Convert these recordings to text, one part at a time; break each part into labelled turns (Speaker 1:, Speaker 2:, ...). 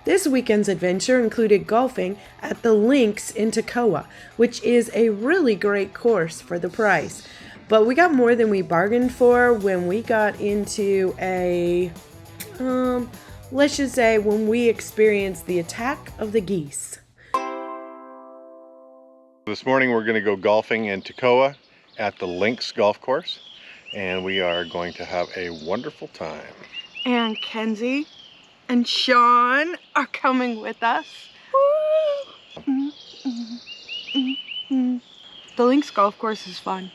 Speaker 1: This weekend's adventure included golfing at the Lynx in Toccoa, which is a really great course for the price. But we got more than we bargained for when we got into let's just say when we experienced the attack of the geese.
Speaker 2: This morning we're going to go golfing in Toccoa at the Lynx golf course, and we are going to have a wonderful time.
Speaker 1: And Kenzie and Sean are coming with us. Woo! The Lynx golf course is fun.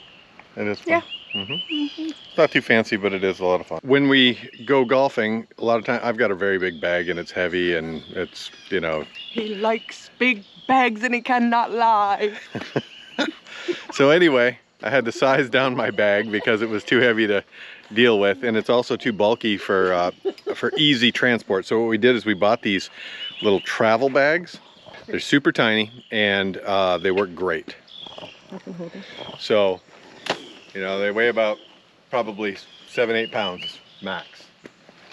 Speaker 2: It is fun.
Speaker 1: Yeah.
Speaker 2: It's not too fancy, but it is a lot of fun. When we go golfing, a lot of time I've got a very big bag and it's heavy and it's, you know.
Speaker 1: He likes big bags and he cannot lie.
Speaker 2: So anyway, I had to size down my bag because it was too heavy to deal with, and it's also too bulky for easy transport. So what we did is we bought these little travel bags. They're super tiny and they work great.
Speaker 1: I can hold it.
Speaker 2: So, you know, they weigh about probably 7-8 pounds max.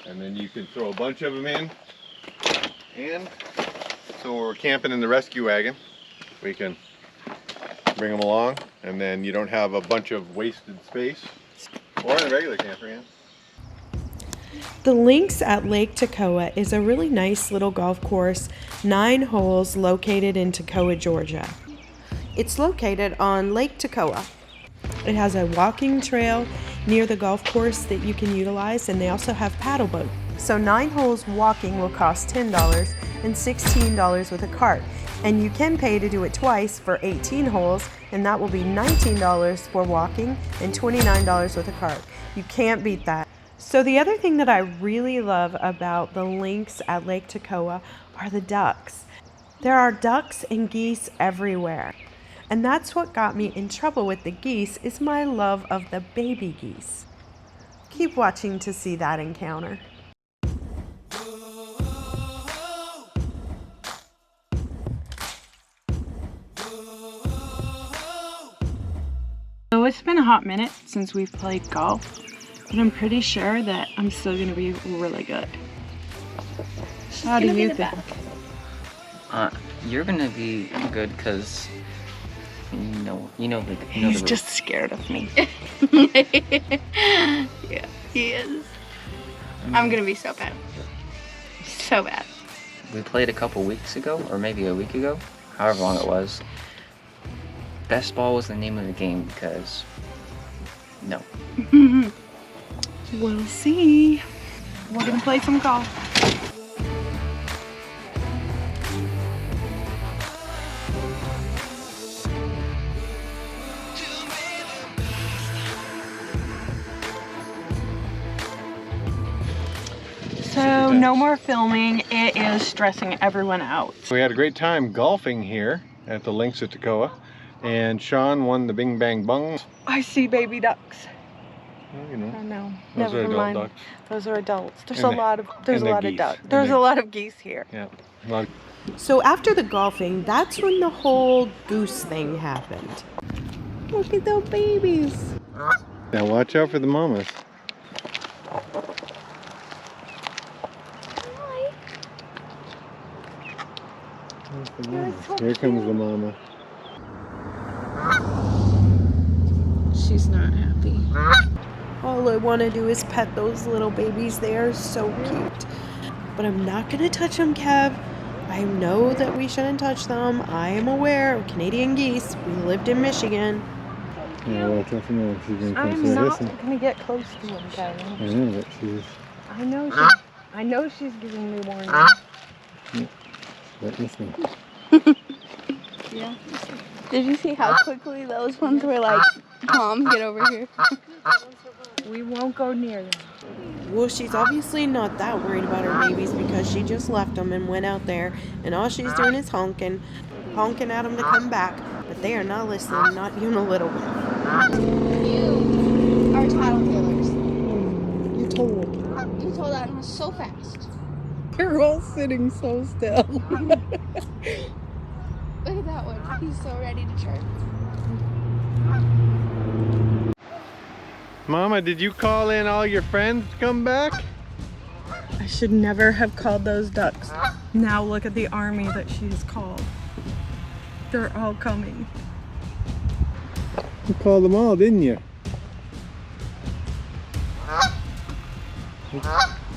Speaker 2: And then you can throw a bunch of them in. And so when we're camping in the rescue wagon, we can bring them along, and then you don't have a bunch of wasted space. Or in a regular camper, yeah.
Speaker 1: The Lynx at Lake Toccoa is a really nice little golf course, 9 holes, located in Toccoa, Georgia. It's located on Lake Toccoa. It has a walking trail near the golf course that you can utilize, and they also have paddle boat. So 9 holes walking will cost $10 and $16 with a cart. And you can pay to do it twice for 18 holes, and that will be $19 for walking and $29 with a cart. You can't beat that. So the other thing that I really love about the Lynx at Lake Toccoa are the ducks. There are ducks and geese everywhere. And that's what got me in trouble with the geese, is my love of the baby geese. Keep watching to see that encounter.
Speaker 3: So it's been a hot minute since we've played golf, but I'm pretty sure that I'm still going to be really good. How do you think?
Speaker 4: You're gonna be good because
Speaker 3: He's just scared of me.
Speaker 5: Yeah, he is. I'm gonna be so bad. So bad.
Speaker 4: We played a couple weeks ago, or maybe a week ago, however long it was. Best ball was the name of the game because no.
Speaker 3: We'll see. We're gonna play some golf. So no more filming. It is stressing everyone out.
Speaker 2: We had a great time golfing here at the Lynx at Toccoa, and Sean won the Bing Bang Bung.
Speaker 1: I see baby ducks.
Speaker 2: Well, you know,
Speaker 1: Oh no,
Speaker 2: those
Speaker 1: never
Speaker 2: are adult
Speaker 1: mind.
Speaker 2: ducks.
Speaker 1: Those are adults. There's
Speaker 2: And
Speaker 1: a lot of
Speaker 2: geese.
Speaker 1: ducks.
Speaker 2: And
Speaker 1: There's
Speaker 2: the-
Speaker 1: a lot of geese here.
Speaker 2: Yeah, a lot of.
Speaker 1: So after the golfing, that's when the whole goose thing happened. Look at those babies.
Speaker 2: Now watch out for the mamas. Here comes the mama.
Speaker 3: She's not happy.
Speaker 1: All I want to do is pet those little babies. They are so cute. But I'm not going to touch them, Kev. I know that we shouldn't touch them. I am aware of Canadian geese. We lived in Michigan.
Speaker 2: Yeah, watch out for mama. She's going to come
Speaker 1: I'm
Speaker 2: say
Speaker 1: not
Speaker 2: listen.
Speaker 1: going to get close to them, Kevin.
Speaker 2: I know, but she's.
Speaker 1: I know she's giving me warning.
Speaker 2: But listen.
Speaker 5: Yeah. Did you see how quickly those ones were like, Mom, get over here?
Speaker 1: We won't go near them. Well, she's obviously not that worried about her babies because she just left them and went out there, and all she's doing is honking at them to come back, but they are not listening, not even a little bit.
Speaker 5: You are tattletales.
Speaker 1: You told.
Speaker 5: You told that one so fast.
Speaker 1: You're all sitting so still.
Speaker 5: Look at that one. He's so ready to chirp.
Speaker 2: Mama, did you call in all your friends to come back?
Speaker 3: should never have called those ducks. Now look at the army that she has called. They're all coming.
Speaker 2: You called them all, didn't you? You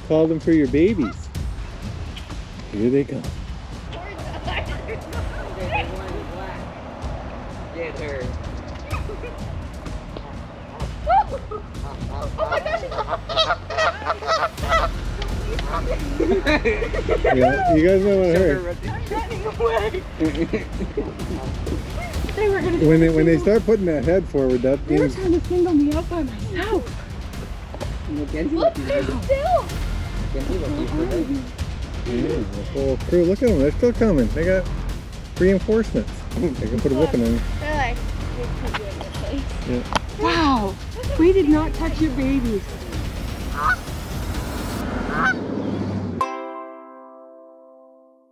Speaker 2: called them for your babies. Here they come.
Speaker 4: Get her.
Speaker 2: Yeah, you guys know what I heard. When they start putting that head forward, that
Speaker 3: They were
Speaker 2: means
Speaker 3: trying to single me out by myself.
Speaker 5: Look, they're still.
Speaker 2: the whole crew. Look at them, they're still coming. They got reinforcements. They can put a whooping on.
Speaker 5: They're like, we can do it in the face.
Speaker 3: Wow, we did not touch your babies.